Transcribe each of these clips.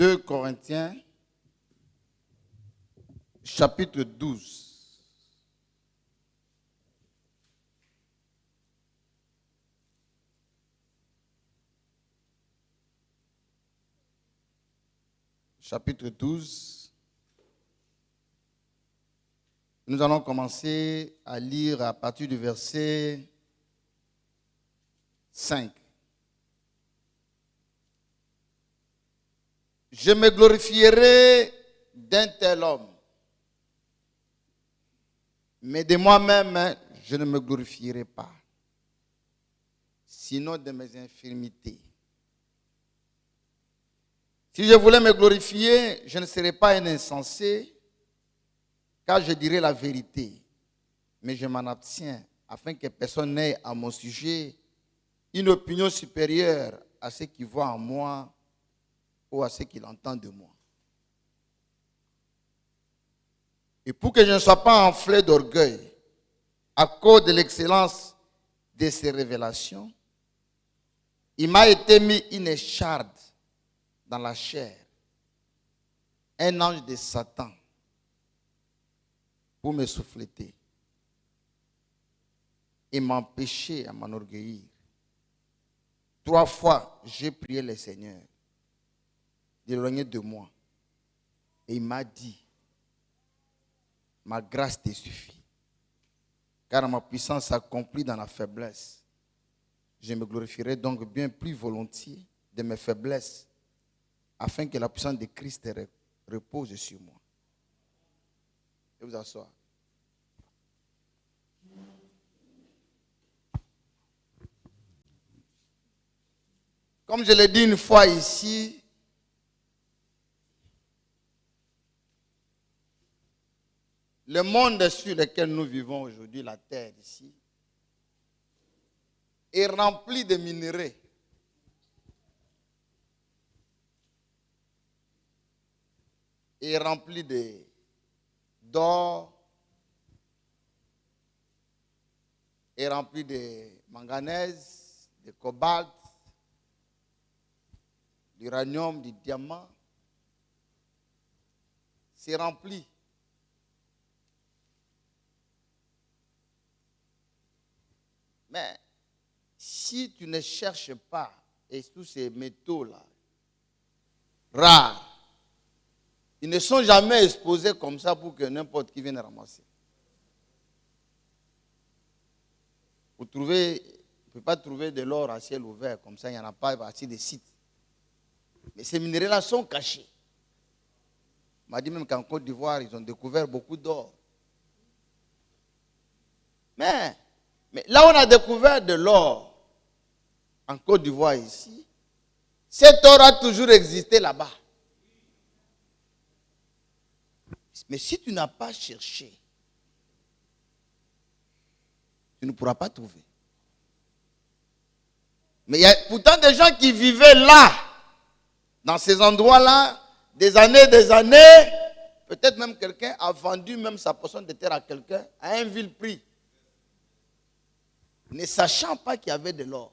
2 Corinthiens, chapitre 12. Chapitre 12. Nous allons commencer à lire à partir du verset 5. Je me glorifierai d'un tel homme, mais de moi-même, je ne me glorifierai pas, sinon de mes infirmités. Si je voulais me glorifier, je ne serais pas un insensé, car je dirais la vérité, mais je m'en abstiens, afin que personne n'ait à mon sujet une opinion supérieure à ce qu'il voit en moi ou à ce qu'il entend de moi. Et pour que je ne sois pas enflé d'orgueil à cause de l'excellence de ces révélations, il m'a été mis une écharde dans la chair, un ange de Satan, pour me souffleter et m'empêcher à m'enorgueillir. 3 fois, j'ai prié le Seigneur d'éloigner de moi. Et il m'a dit, ma grâce te suffit, car ma puissance s'accomplit dans la faiblesse. Je me glorifierai donc bien plus volontiers de mes faiblesses, afin que la puissance de Christ repose sur moi. Et vous asseoir. Comme je l'ai dit une fois ici, le monde sur lequel nous vivons aujourd'hui, la terre ici, est rempli de minerais. Est rempli d'or, est rempli de manganèse, de cobalt, d'uranium, de diamant. C'est rempli. Mais si tu ne cherches pas, et tous ces métaux-là, rares, ils ne sont jamais exposés comme ça pour que n'importe qui vienne ramasser. Vous ne pouvez pas trouver de l'or à ciel ouvert, comme ça il n'y en a pas assez de sites. Mais ces minéraux-là sont cachés. On m'a dit même qu'en Côte d'Ivoire, ils ont découvert beaucoup d'or. Mais là où on a découvert de l'or, en Côte d'Ivoire ici, cet or a toujours existé là-bas. Mais si tu n'as pas cherché, tu ne pourras pas trouver. Mais il y a pourtant des gens qui vivaient là, dans ces endroits-là, des années, peut-être même quelqu'un a vendu même sa portion de terre à quelqu'un à un vil prix, ne sachant pas qu'il y avait de l'or.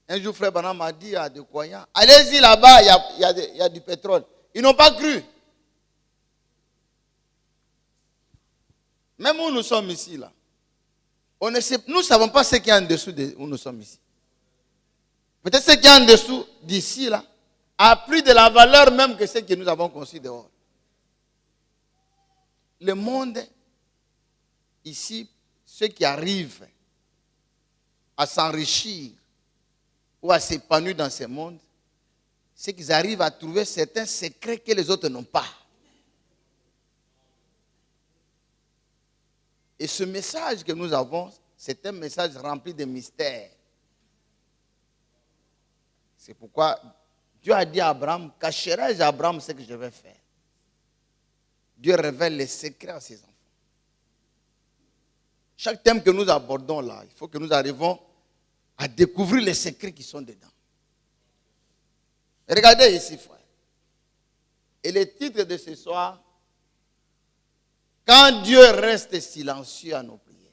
Un jour, frère Branham m'a dit à des croyants, allez-y là-bas, il y a du pétrole. Ils n'ont pas cru. Même où nous sommes ici, là, nous ne savons pas ce qu'il y a en dessous de où nous sommes ici. Peut-être ce qu'il y a en dessous d'ici, là, a plus de la valeur même que ce que nous avons conçu dehors. Le monde, ici, ceux qui arrivent à s'enrichir ou à s'épanouir dans ce monde, c'est qu'ils arrivent à trouver certains secrets que les autres n'ont pas. Et ce message que nous avons, c'est un message rempli de mystères. C'est pourquoi Dieu a dit à Abraham, cacherai-je à Abraham ce que je vais faire. Dieu révèle les secrets à ses enfants. Chaque thème que nous abordons là, il faut que nous arrivions à découvrir les secrets qui sont dedans. Et regardez ici, frère. Et le titre de ce soir, quand Dieu reste silencieux à nos prières.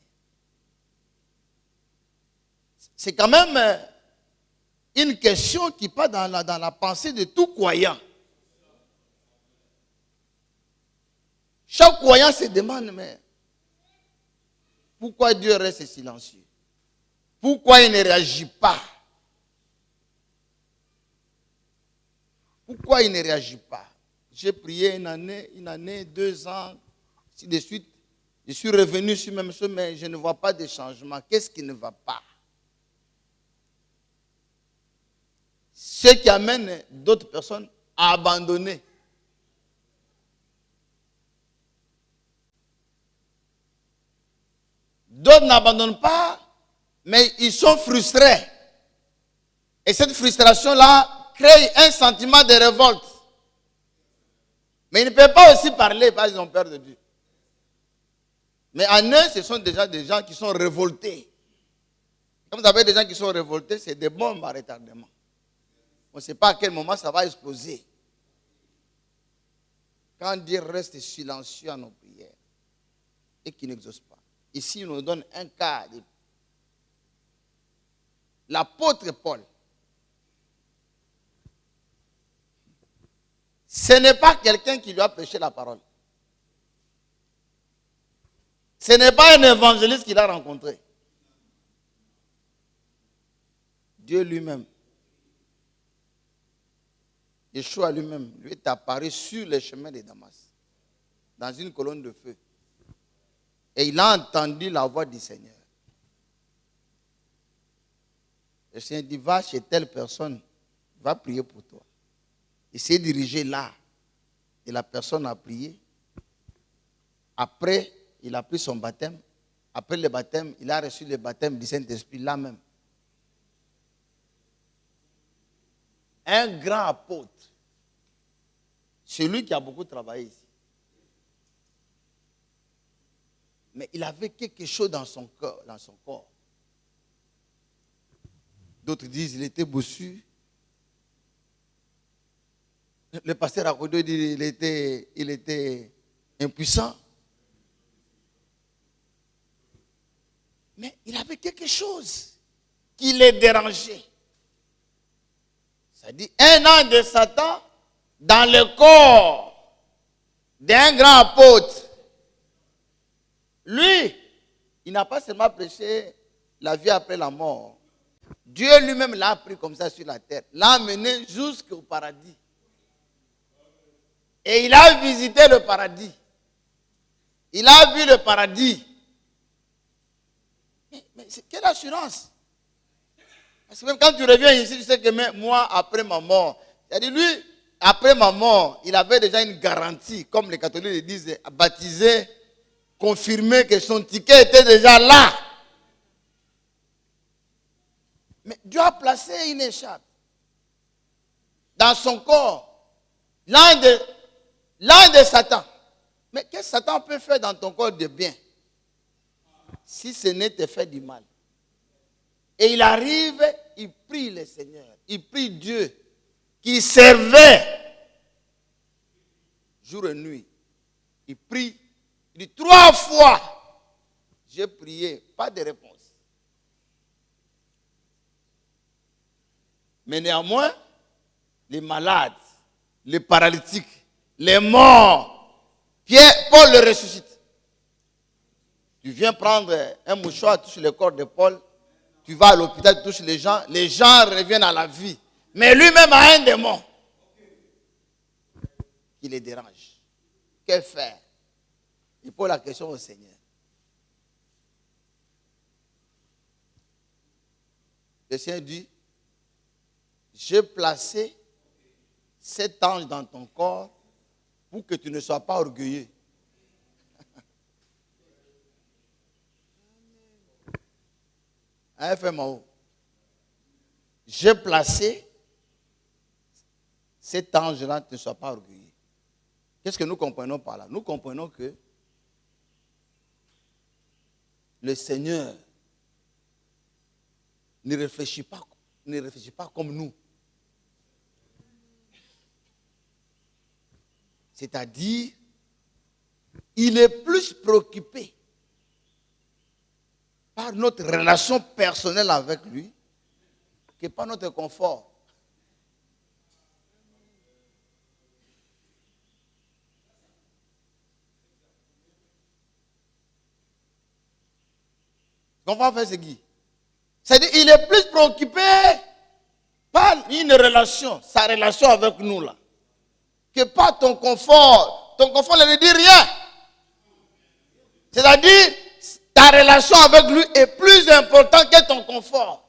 C'est quand même une question qui part dans la pensée de tout croyant. Chaque croyant se demande, mais pourquoi Dieu reste silencieux? Pourquoi il ne réagit pas? Pourquoi il ne réagit pas? J'ai prié une année, 2 ans, ainsi de suite. Je suis revenu sur même chose, mais je ne vois pas de changement. Qu'est-ce qui ne va pas? Ce qui amène d'autres personnes à abandonner. D'autres n'abandonnent pas, mais ils sont frustrés. Et cette frustration-là crée un sentiment de révolte. Mais ils ne peuvent pas aussi parler parce qu'ils ont peur de Dieu. Mais en eux, ce sont déjà des gens qui sont révoltés. Quand vous avez des gens qui sont révoltés, c'est des bombes à retardement. On ne sait pas à quel moment ça va exploser. Quand Dieu reste silencieux à nos prières et qu'il n'exauce pas. Ici, il nous donne un cas. L'apôtre Paul. Ce n'est pas quelqu'un qui lui a prêché la parole. Ce n'est pas un évangéliste qu'il a rencontré. Dieu lui-même. Yeshua lui-même lui est apparu sur les chemins de Damas, dans une colonne de feu. Et il a entendu la voix du Seigneur. Le Seigneur dit, va chez telle personne, va prier pour toi. Il s'est dirigé là. Et la personne a prié. Après, il a pris son baptême. Après le baptême, il a reçu le baptême du Saint-Esprit là même. Un grand apôtre. Celui qui a beaucoup travaillé ici. Mais il avait quelque chose dans son corps. D'autres disent qu'il était bossu. Le pasteur Akodo dit qu'il était impuissant. Mais il avait quelque chose qui les dérangeait. Ça dit un an de Satan dans le corps d'un grand apôtre. Lui, il n'a pas seulement prêché la vie après la mort. Dieu lui-même l'a pris comme ça sur la terre, l'a amené jusqu'au paradis. Et il a visité le paradis. Il a vu le paradis. Mais quelle assurance? Parce que même quand tu reviens ici, tu sais que moi, après ma mort, c'est-à-dire lui, après ma mort, il avait déjà une garantie, comme les catholiques le disent, baptisé, confirmé que son ticket était déjà là. Mais Dieu a placé une écharpe dans son corps, l'un de Satan. Mais qu'est-ce que Satan peut faire dans ton corps de bien si ce n'est te faire du mal? Et il arrive, il prie le Seigneur, il prie Dieu qui servait jour et nuit. Il prie, il dit 3 fois, j'ai prié, pas de réponse. Mais néanmoins, les malades, les paralytiques, les morts, Paul le ressuscite. Tu viens prendre un mouchoir, touche le corps de Paul, tu vas à l'hôpital, tu touches les gens reviennent à la vie. Mais lui-même a un démon qui les dérange. Que faire? Il pose la question au Seigneur. Le Seigneur dit, j'ai placé cet ange dans ton corps pour que tu ne sois pas orgueilleux. FMO. J'ai placé cet ange-là, ne sois pas orgueilleux. Qu'est-ce que nous comprenons par là? Nous comprenons que le Seigneur ne réfléchit pas comme nous. C'est-à-dire, il est plus préoccupé par notre relation personnelle avec lui que pas notre confort. Confort fait ce qui? C'est-à-dire qu'il est plus préoccupé par une relation, sa relation avec nous là, que par ton confort. Ton confort ne lui dit rien. C'est-à-dire, ta relation avec lui est plus importante que ton confort.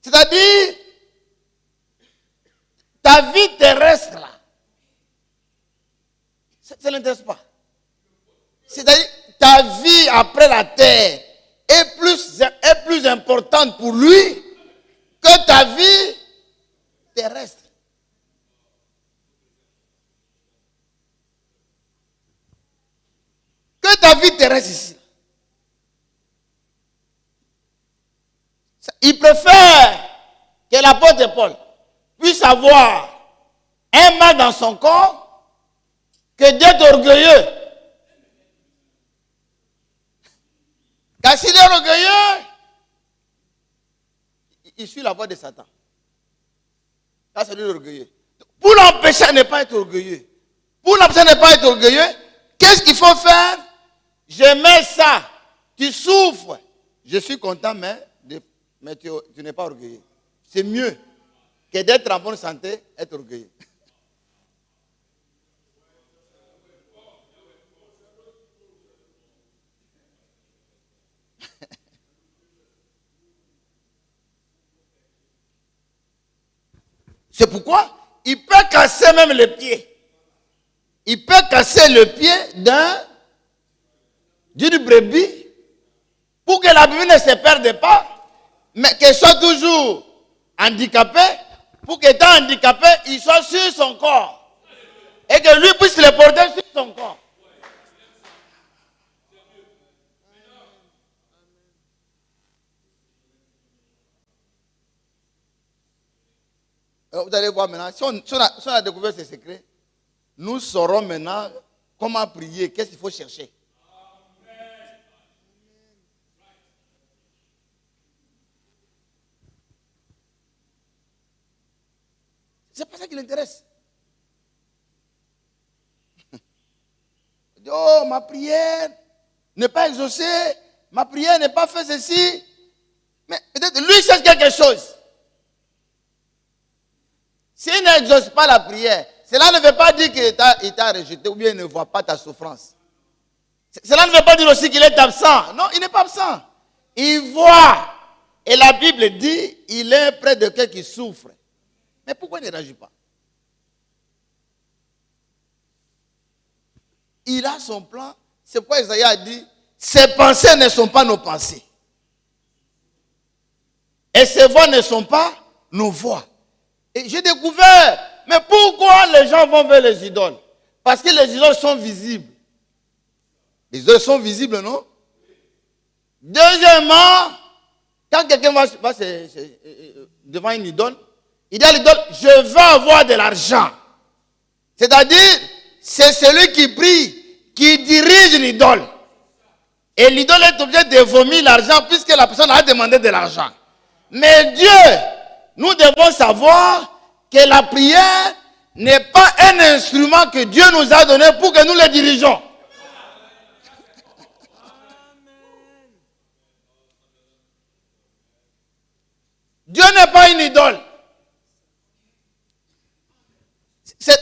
C'est-à-dire, ta vie terrestre là, ça ne l'intéresse pas. C'est-à-dire, ta vie après la terre est plus importante pour lui que ta vie terrestre. Que ta vie terrestre ici. Il préfère que l'apôtre Paul puisse avoir un mal dans son corps que d'être orgueilleux. Car s'il est orgueilleux, il suit la voie de Satan. Là, c'est lui l'orgueilleux. Pour l'empêcher de ne pas être orgueilleux, qu'est-ce qu'il faut faire? Je mets ça. Tu souffres. Je suis content, mais tu n'es pas orgueilleux. C'est mieux que d'être en bonne santé, être orgueilleux. C'est pourquoi il peut casser même le pied. Il peut casser le pied d'une brebis pour que la brebis ne se perde pas, mais qu'elle soit toujours handicapée, pour qu'étant handicapé, il soit sur son corps. Et que lui puisse le porter sur son corps. Vous allez voir maintenant, si on a découvert ces secrets, nous saurons maintenant comment prier, qu'est-ce qu'il faut chercher. C'est pas ça qui l'intéresse. Oh, ma prière n'est pas exaucée, ma prière n'est pas fait ceci. Mais peut-être lui cherche quelque chose. S'il n'exauce pas la prière, cela ne veut pas dire qu'il t'a rejeté ou bien il ne voit pas ta souffrance. Cela ne veut pas dire aussi qu'il est absent. Non, il n'est pas absent. Il voit. Et la Bible dit, il est près de quelqu'un qui souffre. Mais pourquoi il ne réagit pas? Il a son plan. C'est pourquoi Isaïe a dit, ses pensées ne sont pas nos pensées. Et ses voix ne sont pas nos voix. Et j'ai découvert, mais pourquoi les gens vont vers les idoles? Parce que les idoles sont visibles. Les idoles sont visibles, non? Deuxièmement, quand quelqu'un va devant une idole, il dit à l'idole, je veux avoir de l'argent. C'est-à-dire, c'est celui qui prie, qui dirige l'idole. Et l'idole est obligée de vomir l'argent puisque la personne a demandé de l'argent. Mais Dieu, nous devons savoir que la prière n'est pas un instrument que Dieu nous a donné pour que nous le dirigeons. Dieu n'est pas une idole.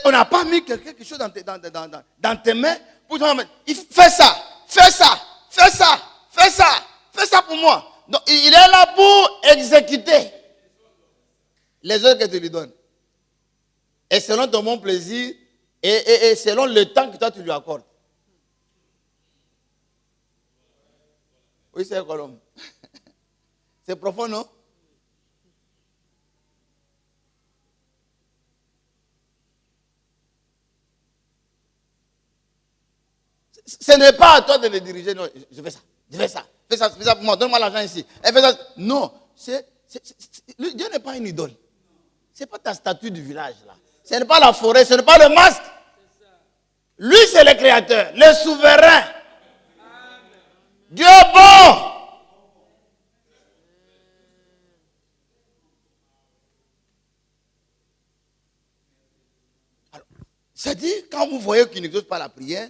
On n'a pas mis quelque chose dans tes mains pour dire, fais ça, fais ça, fais ça, fais ça, fais ça pour moi. Donc, il est là pour exécuter les ordres que tu lui donnes. Et selon ton bon plaisir et selon le temps que toi tu lui accordes. Oui, c'est quoi l'homme? C'est profond, non? Ce n'est pas à toi de le diriger. Non, je fais ça, je fais ça, fais ça pour moi, donne-moi l'argent ici. Et fais ça. Non, Dieu n'est pas une idole. Ce n'est pas ta statue du village là. Ce n'est pas la forêt, ce n'est pas le masque. Lui, c'est le créateur, le souverain. Dieu est bon. Alors, ça dit, quand vous voyez qu'il n'exauce pas la prière,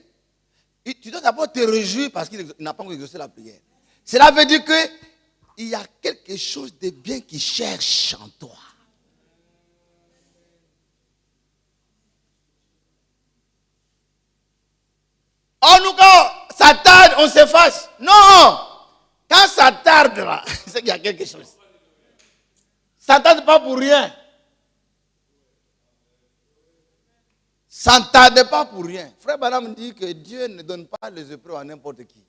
tu dois d'abord te réjouir parce qu'il n'a pas encore exaucé la prière. Cela veut dire qu'il y a quelque chose de bien qui cherche en toi. Oh, nous, quand ça tarde, on s'efface. Non! Quand ça tarde, là, c'est qu'il y a quelque chose. Ça ne tarde pas pour rien. Ça ne tarde pas pour rien. Frère Branham dit que Dieu ne donne pas les épreuves à n'importe qui.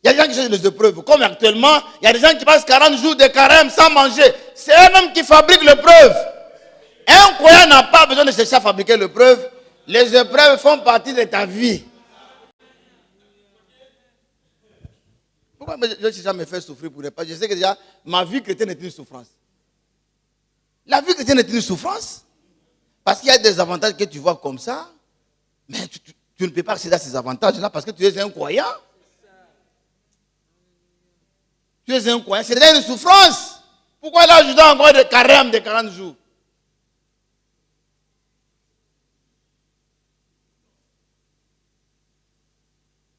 Il y a des gens qui cherchent les épreuves. Comme actuellement, il y a des gens qui passent 40 jours de carême sans manger. C'est eux-mêmes qui fabriquent l'épreuve. Un croyant n'a pas besoin de chercher à fabriquer l'épreuve. Les épreuves font partie de ta vie. Pourquoi je ne jamais fait souffrir pour ne pas? Je sais que déjà, ma vie chrétienne est une souffrance. La vie chrétienne est une souffrance. Parce qu'il y a des avantages que tu vois comme ça. Mais tu ne peux pas accéder à ces avantages-là parce que tu es un croyant. Tu es un croyant. C'est déjà une souffrance. Pourquoi là, je dois encore de carême de 40 jours?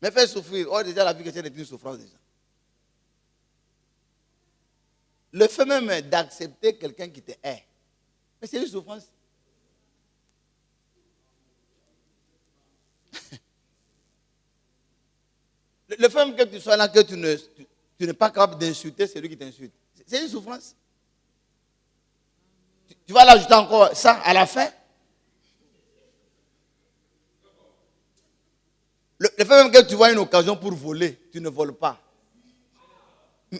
Mais faire souffrir. Oh, déjà, la vie chrétienne est une souffrance déjà. Le fait même d'accepter quelqu'un qui te hait. Mais c'est une souffrance. Le fait même que tu sois là, que tu n'es pas capable d'insulter celui qui t'insulte. C'est une souffrance. Tu vas l'ajouter encore ça à la fin. Le fait même que tu vois une occasion pour voler, tu ne voles pas.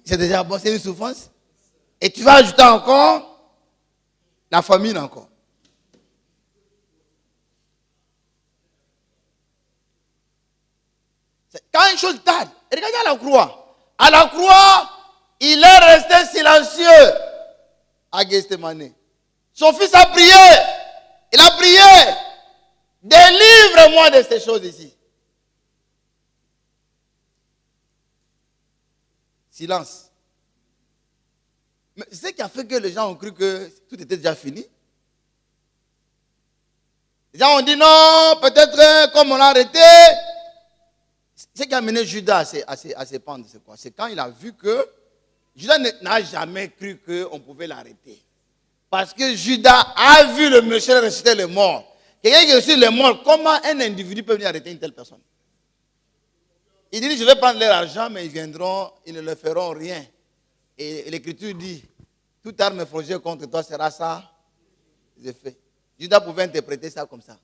C'est déjà bon, c'est une souffrance. Et tu vas ajouter encore la famine encore. Quand une chose tarde, regardez à la croix. À la croix, il est resté silencieux à Gethsemane. Son fils a prié. Il a prié. Délivre-moi de ces choses ici. Silence. Mais c'est ce qui a fait que les gens ont cru que tout était déjà fini. Les gens ont dit non, peut-être comme on l'a arrêté. Ce qui a mené Judas à se pendre, c'est quoi? C'est quand il a vu que Judas n'a jamais cru qu'on pouvait l'arrêter. Parce que Judas a vu le monsieur ressusciter les morts. Quelqu'un qui ressuscite les morts, comment un individu peut venir arrêter une telle personne? Il dit, je vais prendre leur argent, mais ils viendront, ils ne leur feront rien. Et l'Écriture dit, toute arme forgée contre toi sera ça. Effet. Judas pouvait interpréter ça comme ça.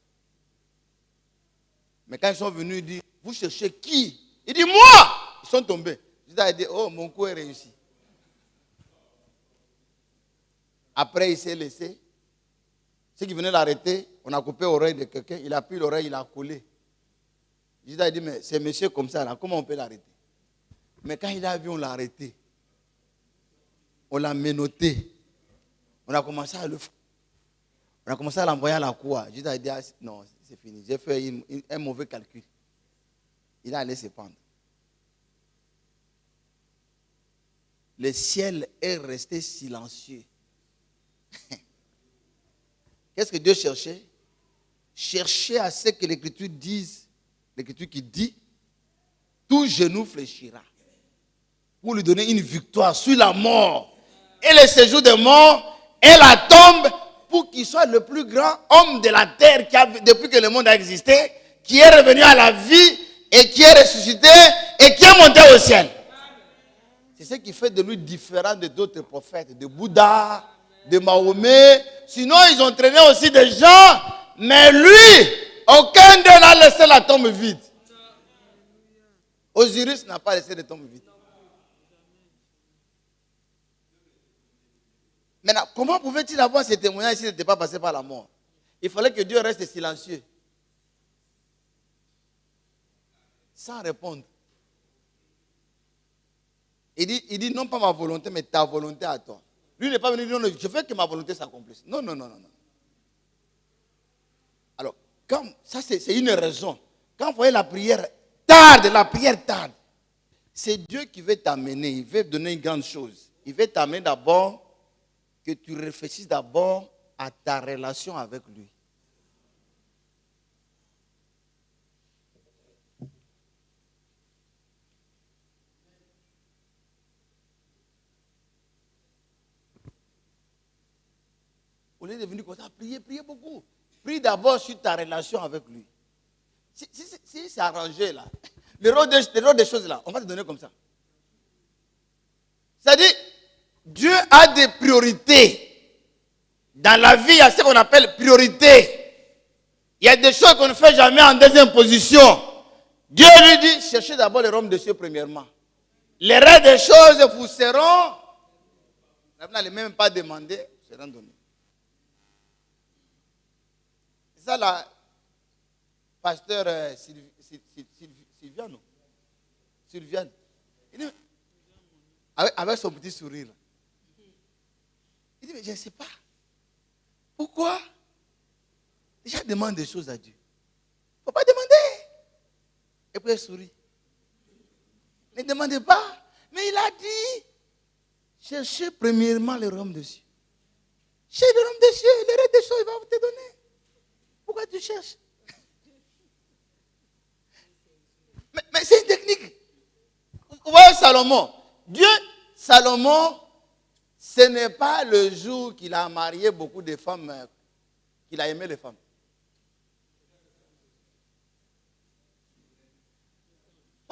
Mais quand ils sont venus, ils disent, vous cherchez qui? Il dit, moi! Ils sont tombés. Judas a dit, oh, mon coup est réussi. Après, il s'est laissé. Ceux qui venaient l'arrêter, on a coupé l'oreille de quelqu'un, il a pris l'oreille, il a collé. Judas a dit, mais c'est monsieur comme ça, là, comment on peut l'arrêter? Mais quand il a vu, on l'a arrêté. On l'a menotté. On a commencé à l'envoyer à la cour. Judas a dit, ah, non, c'est fini. J'ai fait un mauvais calcul. Il a allé se pendre. Le ciel est resté silencieux. Qu'est-ce que Dieu cherchait? Chercher à ce que l'Écriture dise, l'Écriture qui dit, tout genou fléchira. Pour lui donner une victoire sur la mort. Et le séjour des morts et la tombe, pour qu'il soit le plus grand homme de la terre depuis que le monde a existé, qui est revenu à la vie et qui est ressuscité et qui est monté au ciel. C'est ce qui fait de lui différent de d'autres prophètes, de Bouddha, de Mahomet. Sinon, ils ont traîné aussi des gens, mais lui, aucun d'eux n'a laissé la tombe vide. Osiris n'a pas laissé de tombe vide. Maintenant, comment pouvait-il avoir ces témoignages s'il n'était pas passé par la mort? Il fallait que Dieu reste silencieux. Sans répondre. Il dit non pas ma volonté, mais ta volonté à toi. Lui n'est pas venu dire non, je veux que ma volonté s'accomplisse. Non. Alors, ça c'est une raison. Quand vous voyez la prière tarde, C'est Dieu qui veut t'amener. Il veut donner une grande chose. Il veut t'amener d'abord, que tu réfléchisses d'abord à ta relation avec lui. Au lieu de venir comme ça, priez beaucoup. Prie d'abord sur ta relation avec lui. Si c'est arrangé là, le rôle des choses là, on va te donner comme ça. C'est-à-dire, Dieu a des priorités. Dans la vie, il y a ce qu'on appelle priorité. Il y a des choses qu'on ne fait jamais en deuxième position. Dieu lui dit, cherchez d'abord le royaume des cieux premièrement. Les restes des choses vous seront, vous n'allez même pas demander, seront donnés. C'est ça la pasteur Sylviane. Il dit, avec son petit sourire. Il dit, mais je ne sais pas. Pourquoi? Déjà demande des choses à Dieu. Il ne faut pas demander. Et puis il sourit. Ne demandez pas. Mais il a dit, cherchez premièrement le royaume des cieux. Cherchez le royaume des cieux, le reste des choses, il va vous te donner. Pourquoi tu cherches? Mais c'est une technique. Vous voyez Salomon. Salomon, ce n'est pas le jour qu'il a marié beaucoup de femmes, qu'il a aimé les femmes.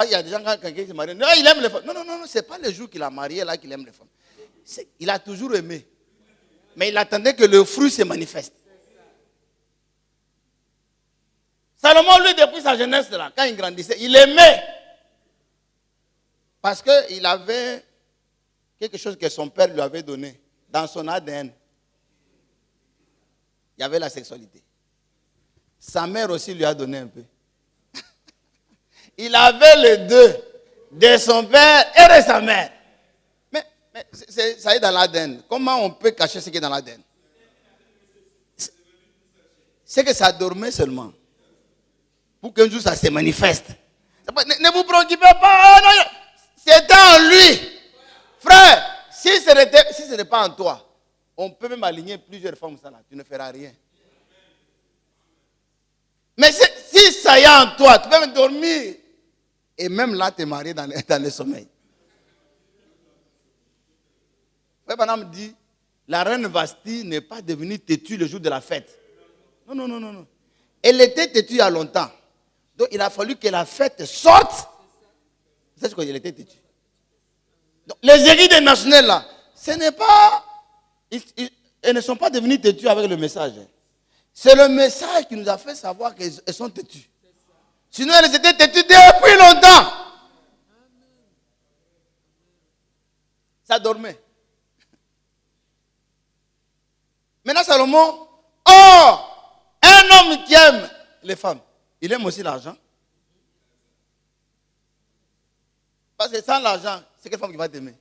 Il y a des gens, quand quelqu'un se marie, non, il aime les femmes. Non, ce n'est pas le jour qu'il a marié là qu'il aime les femmes. Il a toujours aimé. Mais il attendait que le fruit se manifeste. Salomon, lui, depuis sa jeunesse, là, quand il grandissait, il aimait. Parce qu'il avait quelque chose que son père lui avait donné dans son ADN. Il y avait la sexualité. Sa mère aussi lui a donné un peu. Il avait les deux, de son père et de sa mère. Mais ça est dans l'ADN. Comment on peut cacher ce qui est dans l'ADN? C'est que ça dormait seulement. Pour qu'un jour ça se manifeste. Ne vous préoccupez pas. Non, c'était en lui. Frère, si ce n'est pas en toi, on peut même aligner plusieurs femmes ça là. Tu ne feras rien. Mais si ça y est en toi, tu peux même dormir. Et même là, tu es marié dans le sommeil. Frère Branham dit, la reine Vasti n'est pas devenue têtue le jour de la fête. Non. Elle était têtue il y a longtemps. Donc il a fallu que la fête sorte. C'est ce qu'elle était têtue. Donc, les églises nationales là, ce n'est pas... Elles ne sont pas devenues têtues avec le message. C'est le message qui nous a fait savoir qu'elles sont têtues. Sinon, elles étaient têtues depuis longtemps. Ça dormait. Maintenant, Salomon, un homme qui aime les femmes, il aime aussi l'argent. Parce que sans l'argent, c'est quelle femme qui va t'aimer?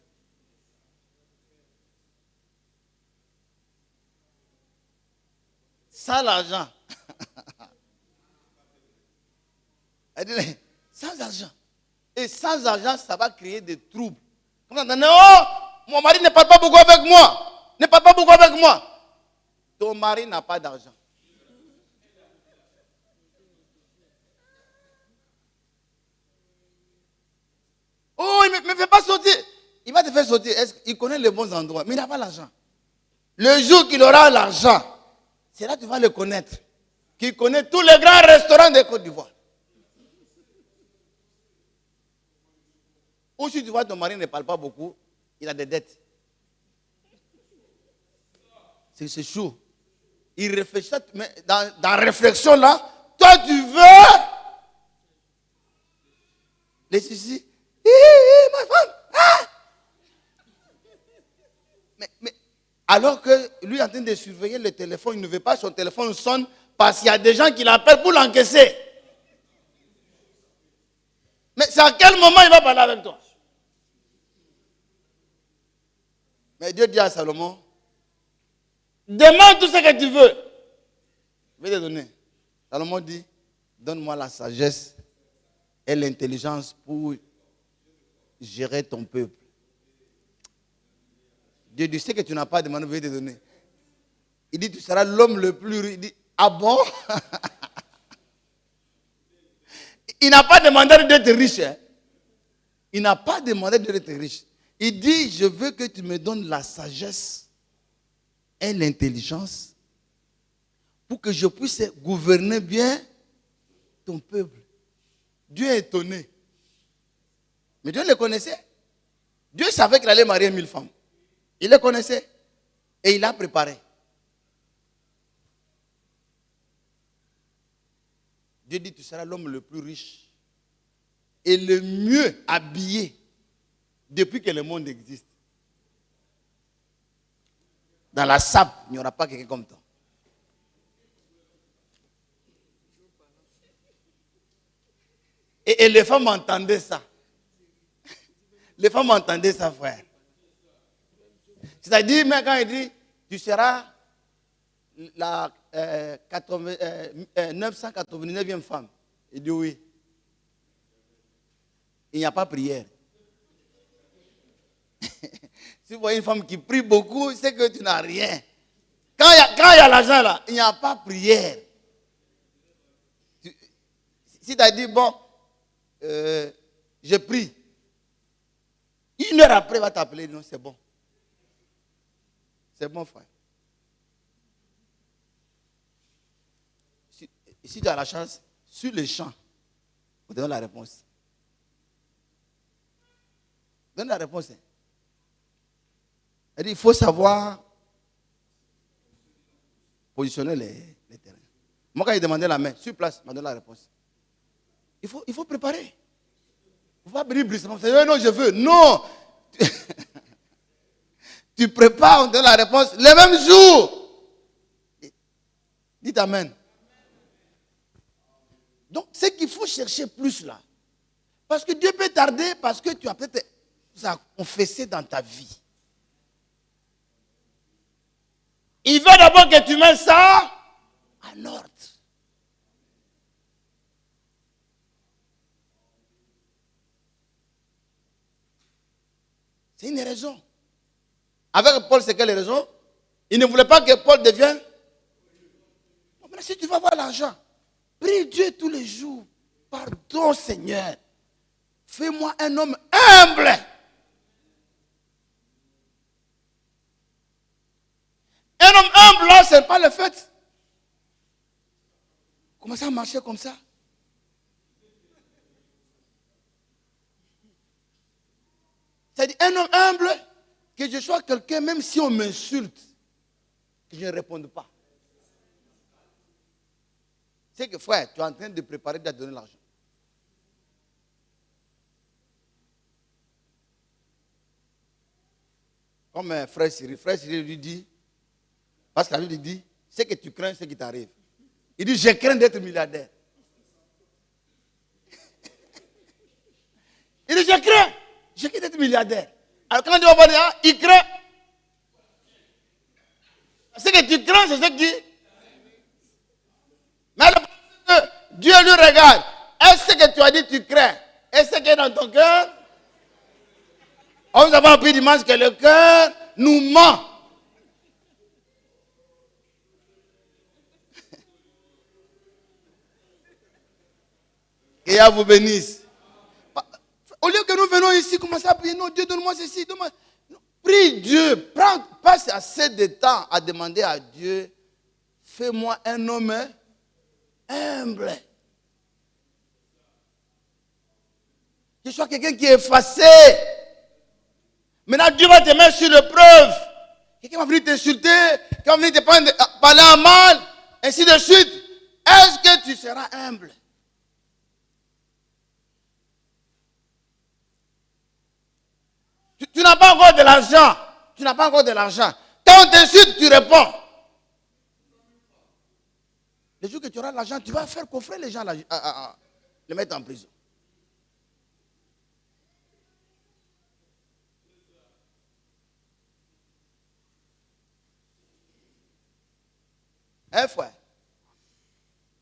Sans l'argent. Elle dit, sans argent. Et sans argent, ça va créer des troubles. Mon mari ne parle pas beaucoup avec moi. Ne parle pas beaucoup avec moi. Ton mari n'a pas d'argent. Oh, il ne me fait pas sauter. Il va te faire sauter. Il connaît les bons endroits, mais il n'a pas l'argent. Le jour qu'il aura l'argent, c'est là que tu vas le connaître. Qu'il connaît tous les grands restaurants de Côte d'Ivoire. Ou si tu vois ton mari ne parle pas beaucoup, il a des dettes. C'est chaud. Il réfléchit, mais dans la réflexion là, toi tu veux les soucis. Ma femme. Ah! Mais alors que lui est en train de surveiller le téléphone, il ne veut pas que son téléphone sonne parce qu'il y a des gens qui l'appellent pour l'encaisser. Mais c'est à quel moment il va parler avec toi? Mais Dieu dit à Salomon, demande tout ce que tu veux. Je vais te donner. Salomon dit, donne-moi la sagesse et l'intelligence pour gérer ton peuple. Dieu dit, ce que tu n'as pas demandé, je vais te donner. Il dit, tu seras l'homme le plus riche. Il dit, ah bon? Il n'a pas demandé d'être riche. Hein? Il n'a pas demandé d'être riche. Il dit, je veux que tu me donnes la sagesse et l'intelligence pour que je puisse gouverner bien ton peuple. Dieu est étonné. Mais Dieu le connaissait. Dieu savait qu'il allait marier 1000 femmes. Il les connaissait. Et il a préparé. Dieu dit, tu seras l'homme le plus riche et le mieux habillé depuis que le monde existe. Dans la sape, il n'y aura pas quelqu'un comme toi. Et les femmes entendaient ça. Les femmes entendaient ça, frère. C'est-à-dire, mais quand il dit, tu seras la 989e femme. Il dit oui. Il n'y a pas prière. Si vous voyez une femme qui prie beaucoup, c'est que tu n'as rien. Quand il y a l'argent là, il n'y a pas prière. Si tu as dit, bon, je prie. 1 heure après, il va t'appeler. Non, c'est bon. C'est bon, frère. Si tu as la chance, sur le champ, on te donne la réponse. Donne la réponse. Elle dit, il faut savoir positionner les terrains. Moi, quand il demandait la main, sur place, il m'a donné la réponse. Il faut préparer. Il ne faut pas venir brusquement. Non, je veux. Non. Tu prépares, on te donne la réponse le même jour. Dites amen. Donc, c'est qu'il faut chercher plus là. Parce que Dieu peut tarder parce que tu as peut-être confessé dans ta vie. Il veut d'abord que tu mettes ça en ordre. C'est une raison. Avec Paul, c'est quelle raison? Il ne voulait pas que Paul devienne. Bon, mais si tu vas avoir l'argent, prie Dieu tous les jours. Pardon, Seigneur. Fais-moi un homme humble. Un homme humble, là, ce n'est pas le fait. Commencez à marcher comme ça. C'est-à-dire, un homme humble, que je sois quelqu'un, même si on m'insulte, que je ne réponde pas. C'est que, frère, tu es en train de préparer de donner l'argent. Comme frère Cyril lui dit, parce qu'il lui dit, c'est que tu crains ce qui t'arrive. Il dit, je crains d'être milliardaire. Il dit, je crains d'être milliardaire. Alors quand tu vas voir, il craint. Ce que tu crains, c'est ce qui... Mais Dieu lui regarde. Est-ce que tu as dit tu crains? Est-ce que dans ton cœur? On nous a appris dimanche que le cœur nous ment. Que Dieu vous bénisse. Au lieu que nous venons ici, commencer à prier, non, Dieu, donne-moi ceci, donne-moi. Prie Dieu, passe assez de temps à demander à Dieu, fais-moi un homme humble. Que je sois quelqu'un qui est effacé. Maintenant, Dieu va te mettre sur l'épreuve. Quelqu'un va venir t'insulter, quelqu'un va venir te parler en mal, ainsi de suite. Est-ce que tu seras humble? Tu n'as pas encore de l'argent. Tu n'as pas encore de l'argent. Quand on t'insulte, tu réponds. Le jour que tu auras l'argent, tu vas faire coffrer les gens, les mettre en prison. Hein, frère?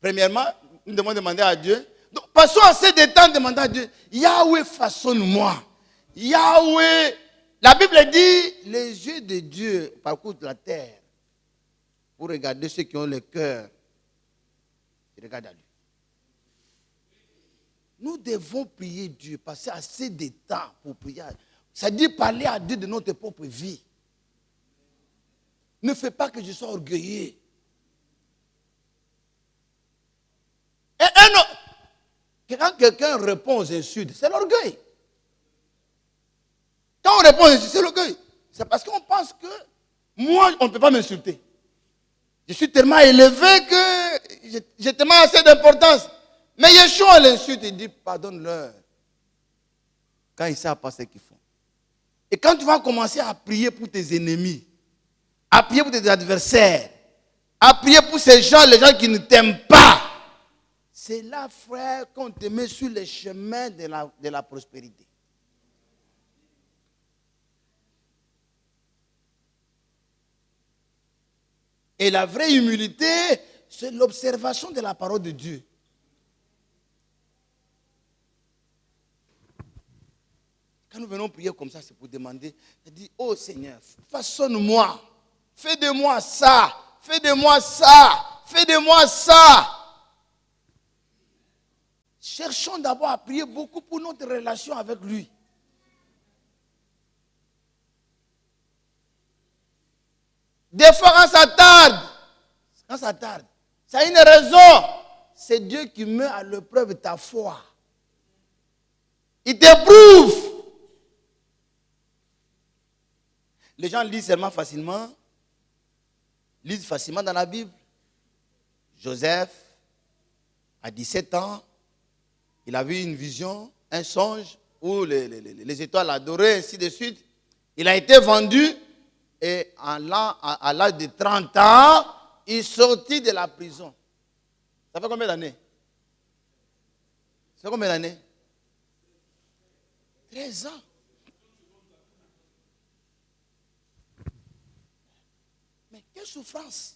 Premièrement, nous devons demander à Dieu. Donc, passons assez de temps à demander à Dieu. Yahweh, façonne-moi. Yahweh. La Bible dit, les yeux de Dieu parcourent la terre pour regarder ceux qui ont le cœur. Ils regardent à lui. Nous devons prier Dieu, passer assez de temps pour prier. Ça dit parler à Dieu de notre propre vie. Ne fais pas que je sois orgueilleux. Et quand quelqu'un répond aux insultes, c'est l'orgueil. Quand on répond aux insultes, c'est l'orgueil. C'est parce qu'on pense que moi, on ne peut pas m'insulter. Je suis tellement élevé que j'ai tellement assez d'importance. Mais Yeshua l'insulte, il dit pardonne-leur. Quand ils ne savent pas ce qu'ils font. Et quand tu vas commencer à prier pour tes ennemis, à prier pour tes adversaires, à prier pour ces gens, les gens qui ne t'aiment pas, c'est là, frère, qu'on te met sur le chemin de la prospérité. Et la vraie humilité, c'est l'observation de la parole de Dieu. Quand nous venons prier comme ça, c'est pour demander, je dis, oh Seigneur, façonne-moi, fais de moi ça, fais de moi ça, fais de moi ça. Cherchons d'abord à prier beaucoup pour notre relation avec lui. Des fois, quand ça tarde, ça a une raison. C'est Dieu qui met à l'épreuve ta foi. Il t'éprouve. Les gens lisent seulement facilement, lisent facilement dans la Bible. Joseph, à 17 ans, il a vu une vision, un songe, où les étoiles adoraient, ainsi de suite. Il a été vendu et à l'âge de 30 ans, il sortit de la prison. Ça fait combien d'années? Ça fait combien d'années? 13 ans. Mais quelle souffrance!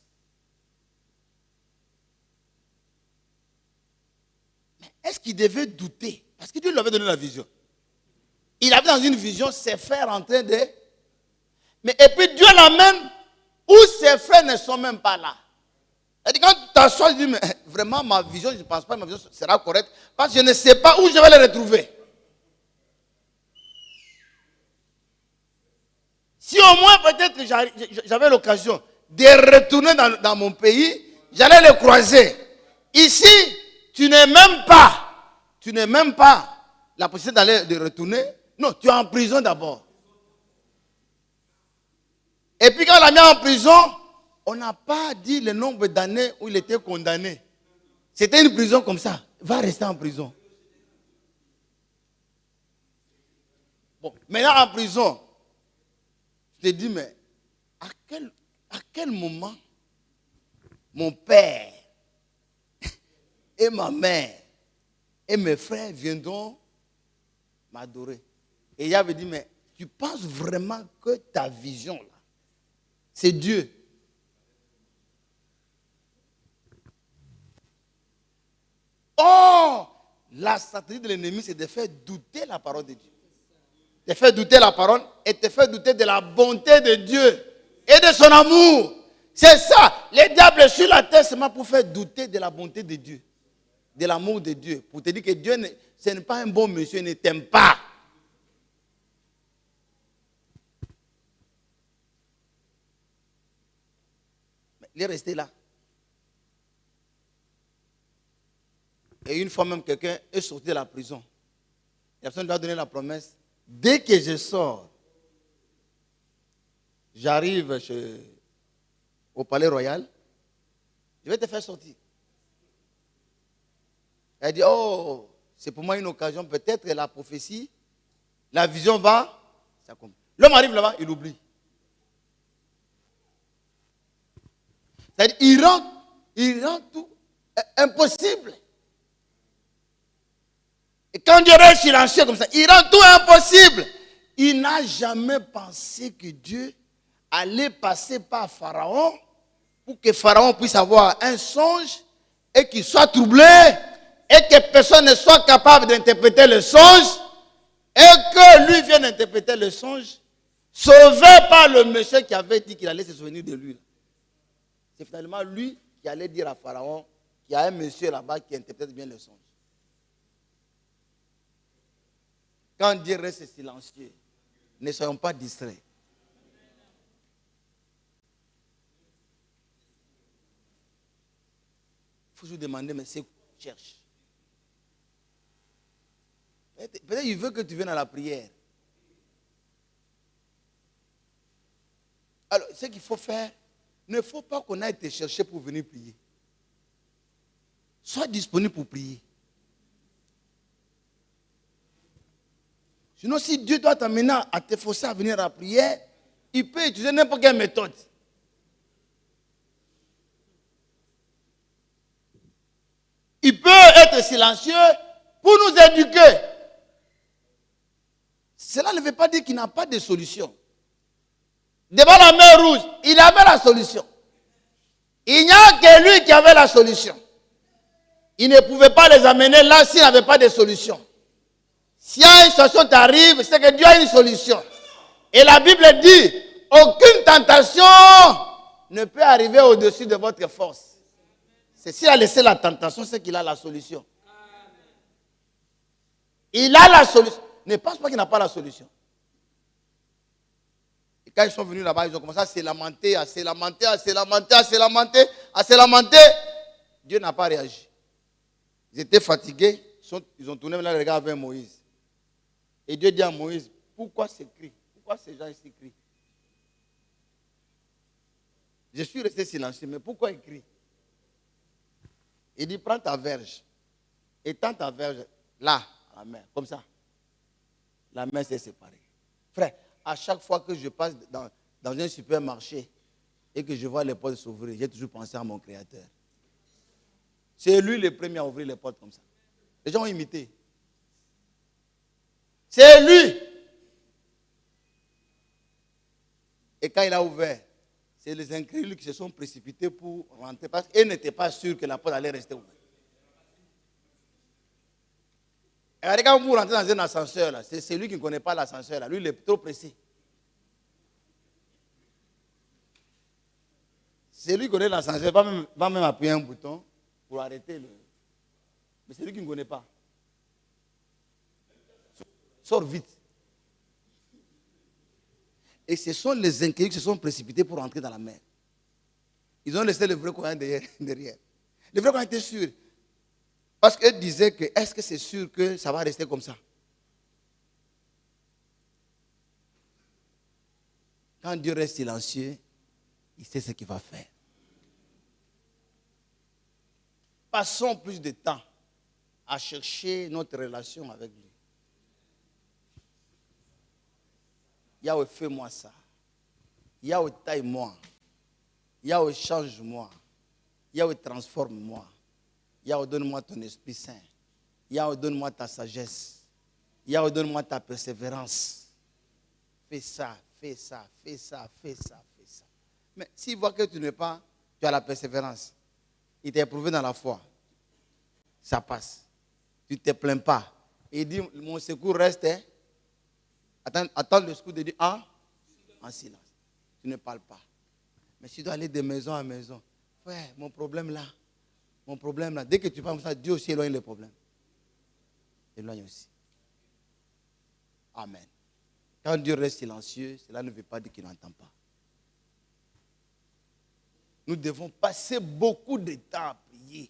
Mais est-ce qu'il devait douter? Parce que Dieu lui avait donné la vision. Il avait dans une vision ses frères en train de... Mais et puis Dieu l'amène où ses frères ne sont même pas là. Et quand tu t'assois, tu dis, mais vraiment ma vision, je ne pense pas que ma vision sera correcte. Parce que je ne sais pas où je vais les retrouver. Si au moins peut-être j'avais l'occasion de retourner dans mon pays, j'allais les croiser. Ici, tu n'es même pas la possibilité de retourner. Non, tu es en prison d'abord. Et puis quand on l'a mis en prison, on n'a pas dit le nombre d'années où il était condamné. C'était une prison comme ça. Il va rester en prison. Bon, maintenant en prison, je te dis, mais à quel moment mon père et ma mère et mes frères viendront m'adorer? Et il avait dit, mais tu penses vraiment que ta vision là, c'est Dieu? Oh, la stratégie de l'ennemi, c'est de faire douter la parole de Dieu. De faire douter la parole et de faire douter de la bonté de Dieu et de son amour. C'est ça. Les diables sur la terre, c'est pour faire douter de la bonté de Dieu, de l'amour de Dieu. Pour te dire que Dieu, ce n'est pas un bon monsieur, il ne t'aime pas. Il est resté là. Et une fois même, quelqu'un est sorti de la prison. La personne lui a donné la promesse. Dès que je sors, j'arrive au palais royal, je vais te faire sortir. Elle dit, oh, c'est pour moi une occasion, peut-être la prophétie, la vision va. L'homme arrive là-bas, il oublie. C'est-à-dire, il rend tout impossible. Et quand Dieu reste silencieux comme ça, il rend tout impossible. Il n'a jamais pensé que Dieu allait passer par Pharaon pour que Pharaon puisse avoir un songe et qu'il soit troublé et que personne ne soit capable d'interpréter le songe. et que lui vienne interpréter le songe, sauvé par le monsieur qui avait dit qu'il allait se souvenir de lui. C'est finalement lui qui allait dire à Pharaon qu'il y a un monsieur là-bas qui interprète bien le songe. Quand Dieu reste silencieux, ne soyons pas distraits. Il faut se demander, mais c'est quoi que tu cherches? Peut-être qu'il veut que tu viennes à la prière. Alors, ce qu'il faut faire, il ne faut pas qu'on aille te chercher pour venir prier. Sois disponible pour prier. Sinon, si Dieu doit t'amener à te forcer à venir à la prière, il peut utiliser n'importe quelle méthode. Il peut être silencieux pour nous éduquer. Cela ne veut pas dire qu'il n'a pas de solution. Devant la mer Rouge, il avait la solution. Il n'y a que lui qui avait la solution. Il ne pouvait pas les amener là s'il n'avait pas de solution. Si une situation t'arrive, c'est que Dieu a une solution. Et la Bible dit, aucune tentation ne peut arriver au-dessus de votre force. C'est s'il a laissé la tentation, c'est qu'il a la solution. Il a la solution. Ne pense pas qu'il n'a pas la solution. Et quand ils sont venus là-bas, ils ont commencé à se lamenter, à se lamenter, à se lamenter, à se lamenter, à se lamenter. Dieu n'a pas réagi. Ils étaient fatigués. Ils ont tourné le regard vers Moïse. Et Dieu dit à Moïse, pourquoi ces cris? Pourquoi ces gens ici crient? Je suis resté silencieux, mais pourquoi ils crient? Il dit, prends ta verge. Et tends ta verge là, à la main, comme ça. La main s'est séparée. Frère, à chaque fois que je passe dans un supermarché et que je vois les portes s'ouvrir, j'ai toujours pensé à mon Créateur. C'est lui le premier à ouvrir les portes comme ça. Les gens ont imité. C'est lui. Et quand il a ouvert, c'est les incrédules qui se sont précipités pour rentrer parce qu'ils n'étaient pas sûrs que la porte allait rester ouverte. Et regardez, quand vous rentrez dans un ascenseur, là, c'est celui qui ne connaît pas l'ascenseur. Là. Lui, il est trop pressé. C'est lui qui connaît l'ascenseur, va même appuyer un bouton pour arrêter le... Mais c'est lui qui ne connaît pas. Sors vite. Et ce sont les incrédules qui se sont précipités pour rentrer dans la mer. Ils ont laissé le vrai croyant derrière. Le vrai croyant était sûr. Parce qu'eux disaient que est-ce que c'est sûr que ça va rester comme ça? Quand Dieu reste silencieux, il sait ce qu'il va faire. Passons plus de temps à chercher notre relation avec lui. Yahweh, fais-moi ça. Yahweh, taille-moi. Yahweh, change-moi. Yahweh, transforme-moi. Yahweh, donne-moi ton Esprit Saint. Yahweh, donne-moi ta sagesse. Yahweh, donne-moi ta persévérance. Fais ça, fais ça, fais ça, fais ça, fais ça. Mais s'il voit que tu as la persévérance, il t'a éprouvé dans la foi, ça passe. Tu ne te plains pas. Il dit, mon secours reste. Attends le secours de Dieu en silence. Tu ne parles pas. Mais si tu dois aller de maison à maison, ouais, mon problème là. Dès que tu parles comme ça, Dieu aussi éloigne le problème. Éloigne aussi. Amen. Quand Dieu reste silencieux, cela ne veut pas dire qu'il n'entend pas. Nous devons passer beaucoup de temps à prier,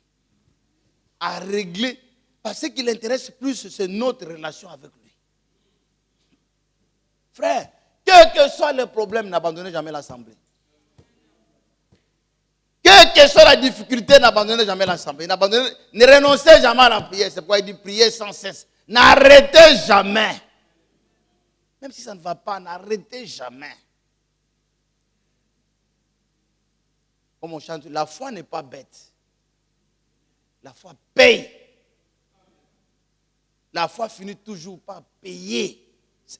à régler, parce qu'il intéresse plus, c'est notre relation avec lui. Frère, quel que soit le problème, n'abandonnez jamais l'assemblée. Quelle que soit la difficulté, n'abandonnez jamais l'assemblée. Ne renoncez jamais à la prière. C'est pourquoi il dit prier sans cesse. N'arrêtez jamais. Même si ça ne va pas, n'arrêtez jamais. Comme on chante, la foi n'est pas bête. La foi paye. La foi finit toujours par payer.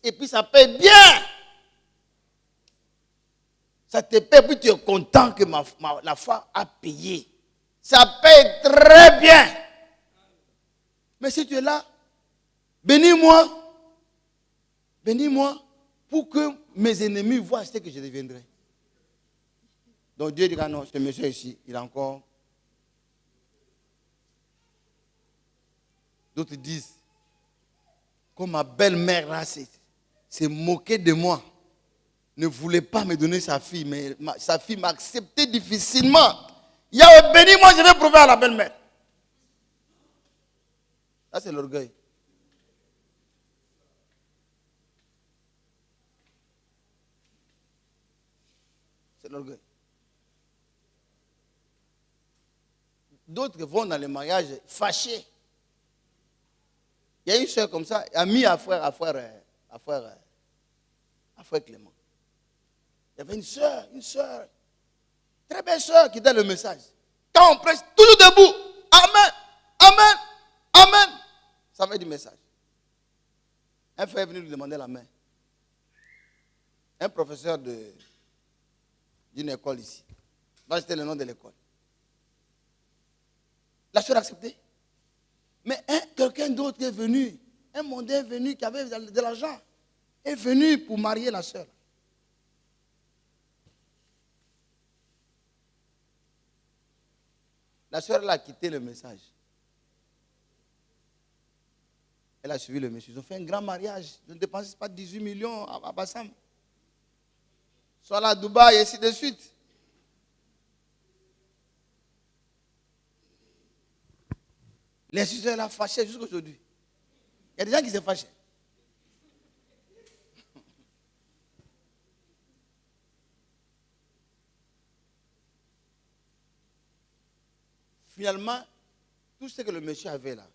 Et puis ça paye bien. Ça te paye, puis tu es content que la foi a payé. Ça paye très bien. Mais si tu es là, bénis-moi. bénis-moi pour que mes ennemis voient ce que je deviendrai. Donc Dieu dira non, ce monsieur ici, il a encore. D'autres disent, comme ma belle-mère là, s'est moquée de moi, ne voulait pas me donner sa fille, mais sa fille m'a accepté difficilement. Yahweh, bénis-moi, je vais prouver à la belle-mère. Ça, c'est l'orgueil. C'est l'orgueil. D'autres vont dans les mariages fâchés. Il y a une soeur comme ça, amie à frère Clément. Il y avait une soeur, très belle soeur qui donne le message. Quand on prêche, toujours debout. Amen, amen, amen. Ça fait du message. Un frère est venu lui demander la main. Un professeur d'une école ici. Là, c'était le nom de l'école. La soeur a accepté. Mais quelqu'un d'autre est venu. Un mondain est venu qui avait de l'argent. Est venu pour marier la soeur. La soeur, elle a quitté le message. Elle a suivi le monsieur. Ils ont fait un grand mariage. Ils ne dépensent pas 18 millions à Bassam. Soit là à Dubaï et ainsi de suite. L'institution l'a fâché jusqu'à aujourd'hui. Il y a des gens qui se fâchent. Finalement, tout ce que le monsieur avait là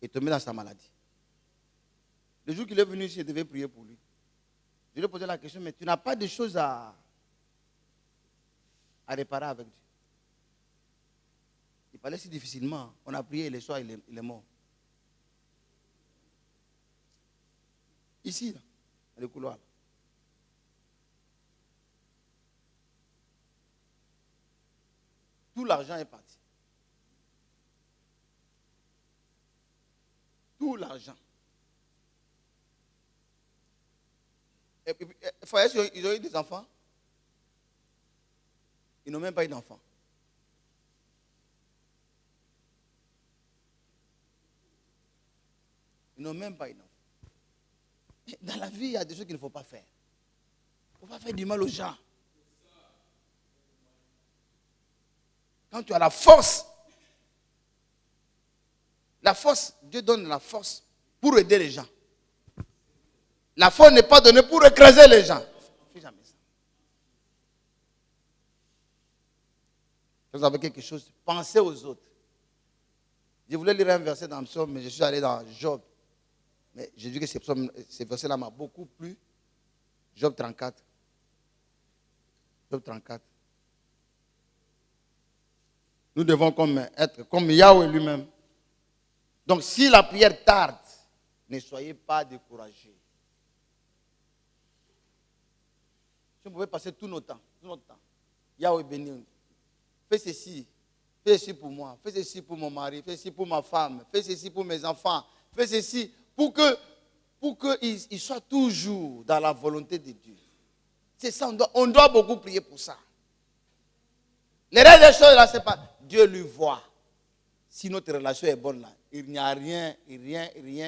est tombé dans sa maladie. Le jour qu'il est venu ici, je devais prier pour lui. Je lui ai posé la question, mais tu n'as pas de choses à réparer avec Dieu. Il parlait si difficilement. On a prié et le soir, il est mort. Ici, là, dans le couloir. Tout l'argent est parti. Tout l'argent. Ils ont eu des enfants. Ils n'ont même pas eu d'enfants. Ils n'ont même pas eu d'enfants. Dans la vie, il y a des choses qu'il ne faut pas faire. Il ne faut pas faire du mal aux gens. Quand tu as la force, Dieu donne la force pour aider les gens. La force n'est pas donnée pour écraser les gens. Ne fais jamais ça. Vous avez quelque chose, pensez aux autres. Je voulais lire un verset dans le psaume, mais je suis allé dans Job. Mais j'ai dit que ce verset-là m'a beaucoup plu. Job 34. Job 34. Nous devons être comme Yahweh lui-même. Donc si la prière tarde, ne soyez pas découragés. Si on pouvait passer tout notre temps, Yahweh béni. Fais ceci pour moi, fais ceci pour mon mari, fais ceci pour ma femme, fais ceci pour mes enfants, fais ceci pour qu'ils soient toujours dans la volonté de Dieu. C'est ça, on doit beaucoup prier pour ça. Les restes des choses là, c'est pas. Dieu lui voit. Si notre relation est bonne là, il n'y a rien,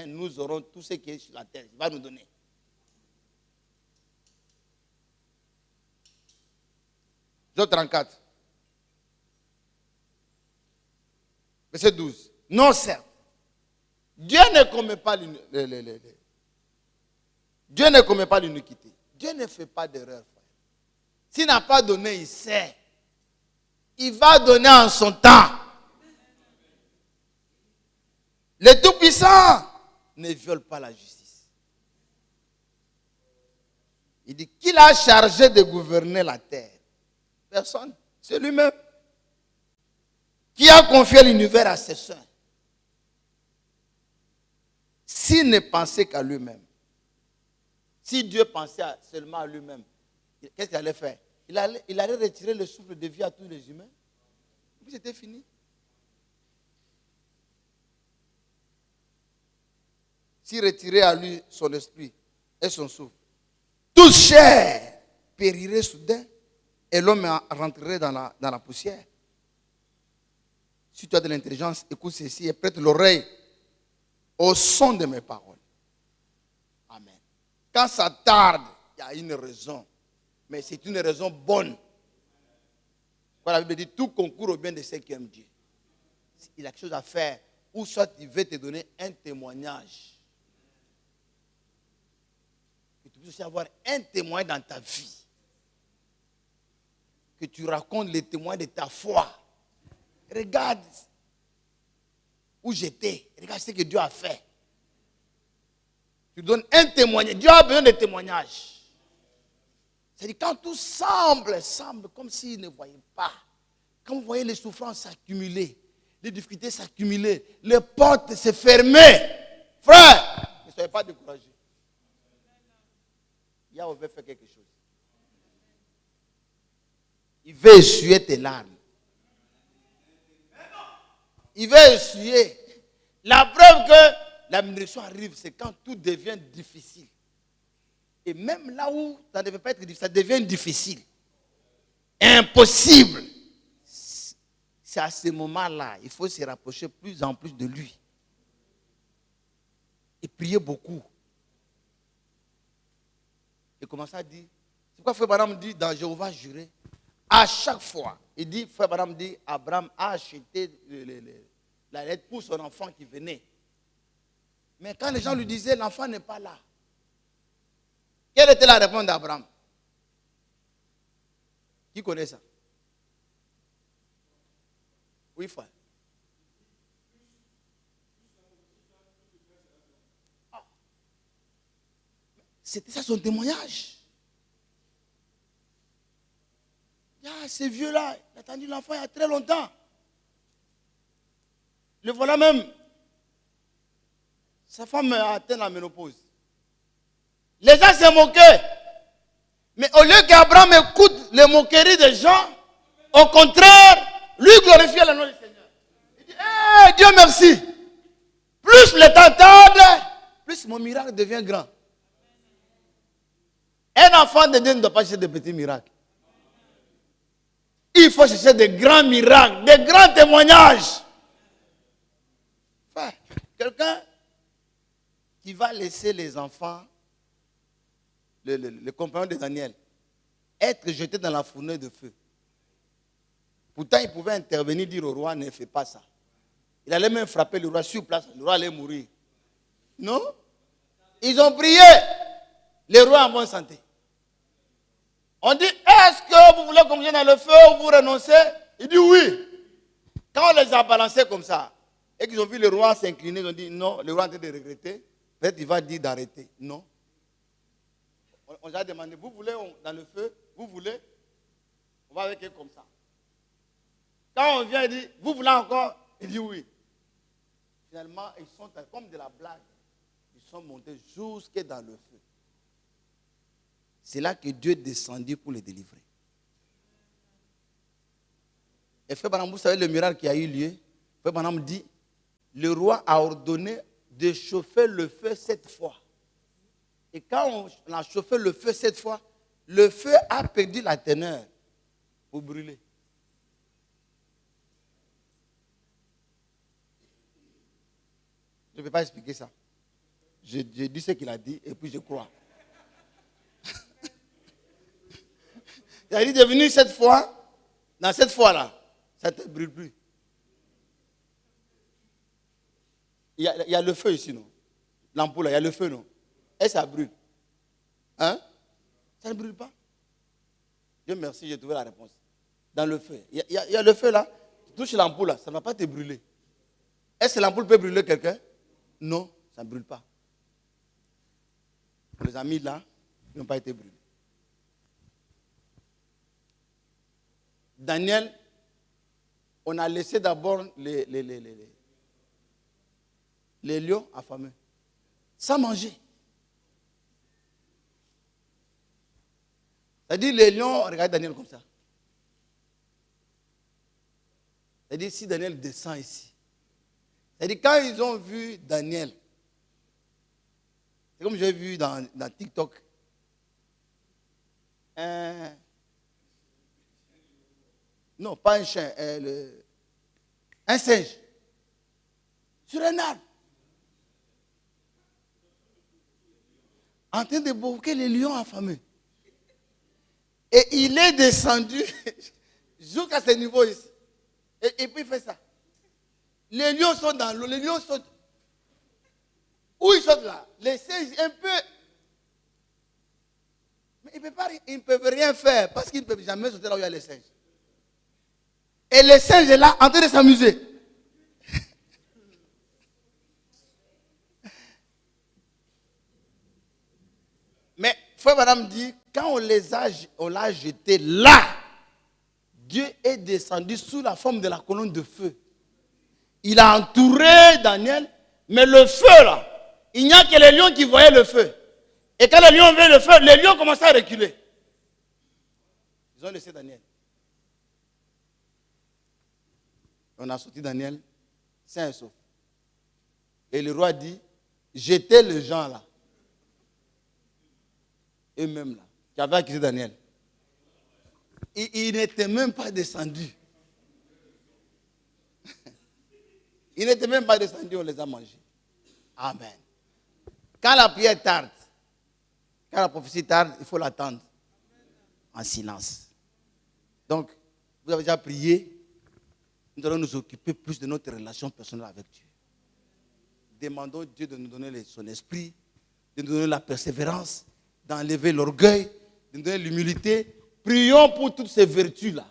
nous aurons tout ce qui est sur la terre. Il va nous donner. Job 34. Verset 12. Non, certes. Dieu ne commet pas Dieu ne commet pas l'iniquité. Dieu ne fait pas d'erreur. S'il n'a pas donné, il sait. Il va donner en son temps. Le Tout-Puissant ne viole pas la justice. Il dit qu'il a chargé de gouverner la terre. Personne. C'est lui-même. Qui a confié l'univers à ses saints. S'il ne pensait qu'à lui-même, si Dieu pensait seulement à lui-même, qu'est-ce qu'il allait faire? Il allait retirer le souffle de vie à tous les humains. Et puis c'était fini. s'il retirait à lui son esprit et son souffle, toute chair périrait soudain et l'homme rentrerait dans la poussière. Si tu as de l'intelligence, écoute ceci et prête l'oreille au son de mes paroles. Amen. Quand ça tarde, il y a une raison. Mais c'est une raison bonne. Quand la Bible dit tout concourt au bien de ceux qui aiment Dieu. Il a quelque chose à faire. Ou soit il veut te donner un témoignage. Que tu puisses aussi avoir un témoin dans ta vie. Que tu racontes les témoins de ta foi. Regarde où j'étais. Regarde ce que Dieu a fait. Tu donnes un témoignage. Dieu a besoin de témoignages. C'est-à-dire quand tout semble comme s'il ne voyait pas. Quand vous voyez les souffrances s'accumuler, les difficultés s'accumuler, les portes se fermer. Frère, ne soyez pas découragés. Yahweh veut faire quelque chose. Il veut essuyer tes larmes. Il veut essuyer. La preuve que la bénédiction arrive, c'est quand tout devient difficile. Et même là où ça ne devait pas être difficile, ça devient difficile. Impossible. C'est à ce moment-là, il faut se rapprocher plus en plus de lui. Et prier beaucoup. Et commencer à dire, c'est pourquoi Frère Branham dit dans Jéhovah juré, à chaque fois, il dit, Frère Branham dit, Abraham a acheté la lettre pour son enfant qui venait. Mais quand les gens lui disaient, l'enfant n'est pas là. Quelle était la réponse d'Abraham? Qui connaît ça? Oui, frère. C'était ça son témoignage. Ah, ce vieux-là, il a attendu l'enfant il y a très longtemps. Le voilà même. Sa femme a atteint la ménopause. Les gens se moquaient. Mais au lieu qu'Abraham écoute les moqueries des gens, au contraire, lui glorifiait le nom du Seigneur. Il dit, hey, Dieu merci. Plus le temps tarde, plus mon miracle devient grand. Un enfant de Dieu ne doit pas chercher de petits miracles. Il faut chercher de grands miracles, de grands témoignages. Enfin, quelqu'un qui va laisser les enfants, le compagnon de Daniel, être jeté dans la fournaise de feu. Pourtant, il pouvait intervenir, dire au roi, ne fais pas ça. Il allait même frapper le roi sur place, le roi allait mourir. Non? Ils ont prié. Le roi en bonne santé. On dit, est-ce que vous voulez qu'on vienne dans le feu ou vous renoncez? Il dit oui. Quand on les a balancés comme ça, et qu'ils ont vu le roi s'incliner, ils ont dit non, le roi est en train de regretter. Peut-être il va dire d'arrêter. Non. On leur a demandé, vous voulez dans le feu? Vous voulez? On va avec eux comme ça. Quand on vient, il dit, vous voulez encore? Il dit oui. Finalement, ils sont comme de la blague. Ils sont montés jusque dans le feu. C'est là que Dieu est descendu pour les délivrer. Et Frère Branham, vous savez le miracle qui a eu lieu? Frère Branham dit, le roi a ordonné de chauffer le feu 7 fois. Et quand on a chauffé le feu 7 fois, le feu a perdu la teneur pour brûler. Je ne peux pas expliquer ça. Je dis ce qu'il a dit et puis je crois. Il a dit de venir cette fois, dans cette fois-là, ça ne te brûle plus. Il y a le feu ici, non? L'ampoule, il y a le feu, non? Et ça brûle. Hein? Ça ne brûle pas. Dieu merci, j'ai trouvé la réponse. Dans le feu. Il y a le feu là. Tu touches l'ampoule là, ça ne va pas te brûler. Est-ce que l'ampoule peut brûler quelqu'un? Non, ça ne brûle pas. Les amis là, ils n'ont pas été brûlés. Daniel, on a laissé d'abord les lions affamés, sans manger. C'est-à-dire les lions, regardez Daniel comme ça. C'est-à-dire si Daniel descend ici. C'est-à-dire quand ils ont vu Daniel, C'est comme j'ai vu dans TikTok. Non, pas un chien, un singe. Sur un arbre. En train de provoquer les lions affamés. Et il est descendu jusqu'à ce niveau ici. Et puis il fait ça. Les lions sont dans l'eau, les lions sautent. Où ils sautent là? Les singes, un peu. Mais ils ne peuvent rien faire parce qu'ils ne peuvent jamais sauter là où il y a les singes. Et les singes est là en train de s'amuser. Mais frère madame dit, quand on l'a jeté là, Dieu est descendu sous la forme de la colonne de feu. Il a entouré Daniel, mais le feu là, il n'y a que les lions qui voyaient le feu. Et quand les lions voyaient le feu, les lions commençaient à reculer. Ils ont laissé Daniel. On a sorti Daniel, sain et sauf. Et le roi dit, jetez les gens là. Eux-mêmes là, qui avaient accusé Daniel. Il n'était même pas descendu. Il n'était même pas descendu, on les a mangés. Amen. Quand la prière tarde, quand la prophétie tarde, il faut l'attendre en silence. Donc, vous avez déjà prié. Nous allons nous occuper plus de notre relation personnelle avec Dieu. Demandons Dieu de nous donner son esprit, de nous donner la persévérance, d'enlever l'orgueil, de nous donner l'humilité. Prions pour toutes ces vertus-là.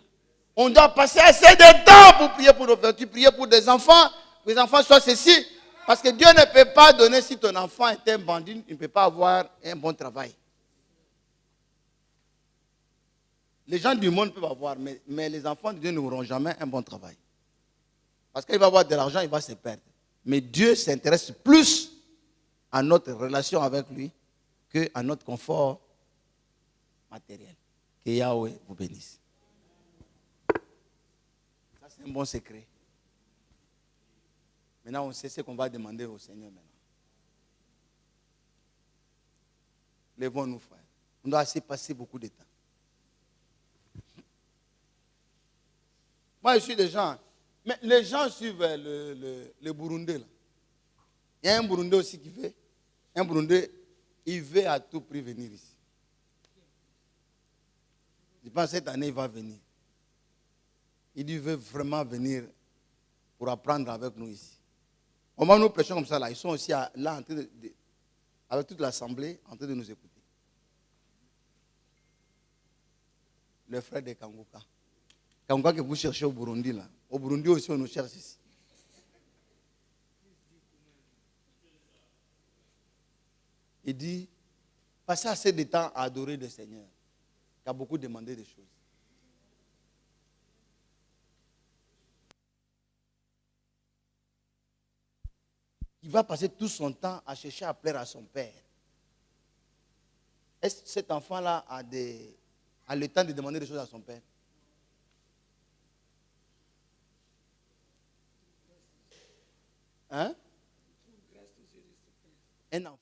On doit passer assez de temps pour prier pour nos vertus, prier pour des enfants, que les enfants soient ceci. Parce que Dieu ne peut pas donner, si ton enfant est un bandit, il ne peut pas avoir un bon travail. Les gens du monde peuvent avoir, mais les enfants de Dieu n'auront jamais un bon travail. Parce qu'il va avoir de l'argent, il va se perdre. Mais Dieu s'intéresse plus à notre relation avec lui qu'à notre confort matériel. Que Yahweh vous bénisse. Ça, c'est un bon secret. Maintenant, on sait ce qu'on va demander au Seigneur maintenant. Lèvons-nous, frères. On doit assez passer beaucoup de temps. Moi, je suis des gens. Mais les gens suivent le Burundais. Là. Il y a un Burundais aussi qui veut. Un Burundais, il veut à tout prix venir ici. Je pense que cette année, il va venir. Il dit, il veut vraiment venir pour apprendre avec nous ici. Au moment où nous prêchons comme ça, là, ils sont aussi là, en train avec toute l'assemblée, en train de nous écouter. Le frère de Kanguka. Kanguka que vous cherchez au Burundi, là. Au Burundi aussi, on nous cherche ici. Il dit, passez assez de temps à adorer le Seigneur, qui a beaucoup demandé des choses. Il va passer tout son temps à chercher à plaire à son père. Est-ce que cet enfant-là a le temps de demander des choses à son père? Hein? Un enfant.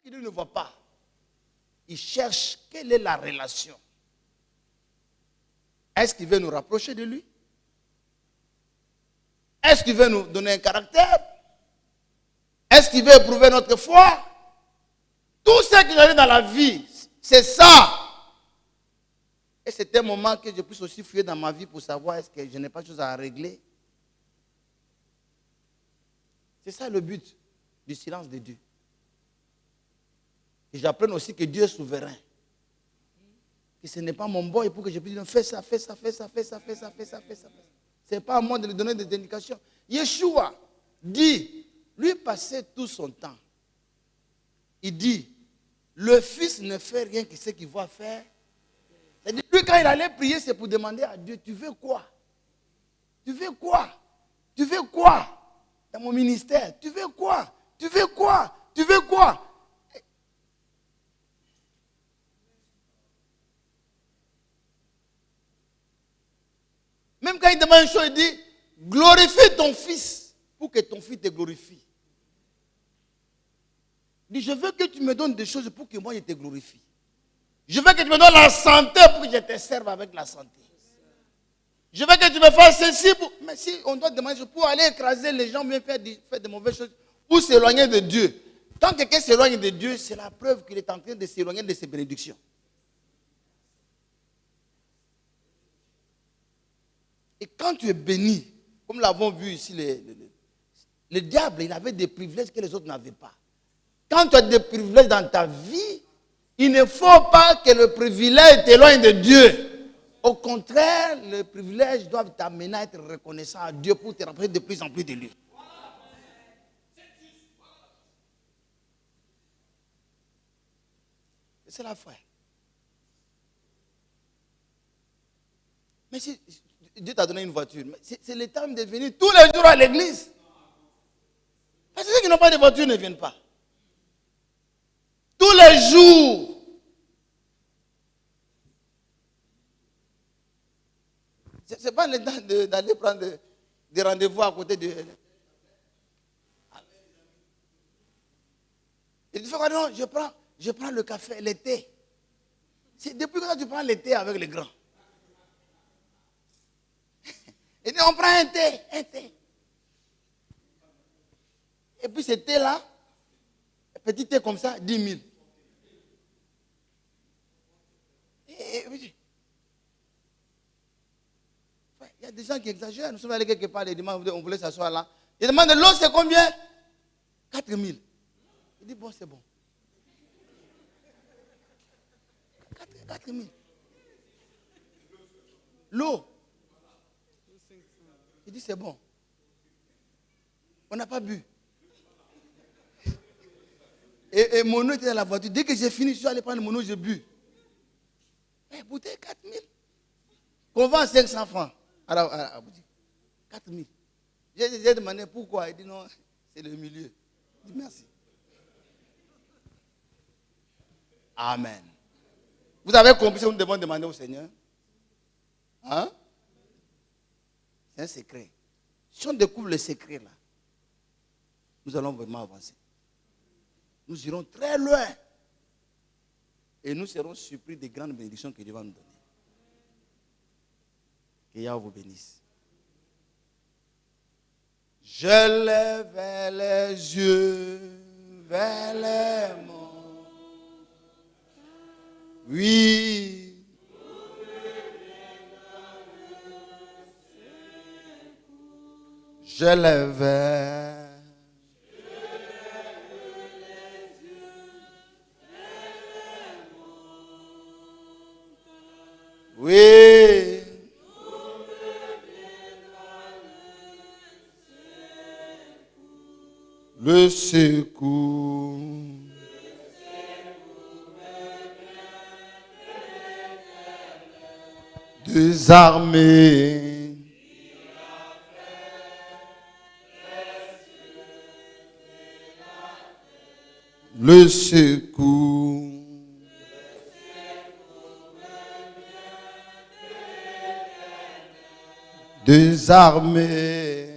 Il ne voit pas. Il cherche quelle est la relation. Est-ce qu'il veut nous rapprocher de lui? Est-ce qu'il veut nous donner un caractère? Est-ce qu'il veut éprouver notre foi? Tout ce qui arrive dans la vie, c'est ça. Et c'est un moment que je puisse aussi fouiller dans ma vie pour savoir est-ce que je n'ai pas de choses à régler. C'est ça le but du silence de Dieu. Et j'apprenne aussi que Dieu est souverain. Que ce n'est pas mon boy pour que je puisse dire fais ça, fais ça, fais ça, fais ça, fais ça, fais ça, fais ça. Ce n'est pas à moi de lui donner des indications. Yeshua dit, lui passait tout son temps. Il dit, le Fils ne fait rien que ce qu'il va faire. C'est-à-dire, lui, quand il allait prier, c'est pour demander à Dieu, tu veux quoi? Tu veux quoi? Tu veux quoi? Dans mon ministère, tu veux quoi? Tu veux quoi? Tu veux quoi? Même quand il demande une chose, il dit, glorifie ton Fils pour que ton Fils te glorifie. Il dit, je veux que tu me donnes des choses pour que moi je te glorifie. Je veux que tu me donnes la santé pour que je te serve avec la santé. Je veux que tu me fasses ceci. Mais si on doit demander pour aller écraser les gens, bien faire de mauvaises choses, pour s'éloigner de Dieu. Tant que quelqu'un s'éloigne de Dieu, c'est la preuve qu'il est en train de s'éloigner de ses bénédictions. Et quand tu es béni, comme nous l'avons vu ici, le diable, il avait des privilèges que les autres n'avaient pas. Quand tu as des privilèges dans ta vie, il ne faut pas que le privilège t'éloigne de Dieu. Au contraire, les privilèges doivent t'amener à être reconnaissant à Dieu pour te rapprocher de plus en plus de lui. C'est la foi. Mais si Dieu t'a donné une voiture, c'est le temps de venir tous les jours à l'église. Parce que ceux qui n'ont pas de voiture ne viennent pas. Tous les jours. Ce n'est pas le temps d'aller prendre des rendez-vous à côté de... Il dit, non, je prends le café, le thé. C'est depuis quand tu prends le thé avec les grands. Il dit, on prend un thé, un thé. Et puis ce thé-là, petit thé comme ça, 10 000. Il y a des gens qui exagèrent. Nous sommes allés quelque part, ils demandent, on voulait s'asseoir là. Ils demandent, l'eau c'est combien? 4 000. Il dit, bon, c'est bon. 4 000. L'eau. Il dit, c'est bon. On n'a pas bu. Et mon eau était dans la voiture. Dès que j'ai fini, je suis allé prendre mon eau, j'ai bu. Mais bouteille 4 000. Qu'on vend 500 francs. Alors, 4 000. J'ai demandé pourquoi. Il dit non, c'est le milieu. Je dis merci. Amen. Vous avez compris ce que nous devons demander au Seigneur? Hein? C'est un secret. Si on découvre le secret là, nous allons vraiment avancer. Nous irons très loin. Et nous serons surpris des grandes bénédictions que Dieu va nous donner. Que Yahweh vous bénisse. Je lève les yeux vers les monts. Oui. Je lève. Oui. Le secours. Des armées. Le secours. Des armées.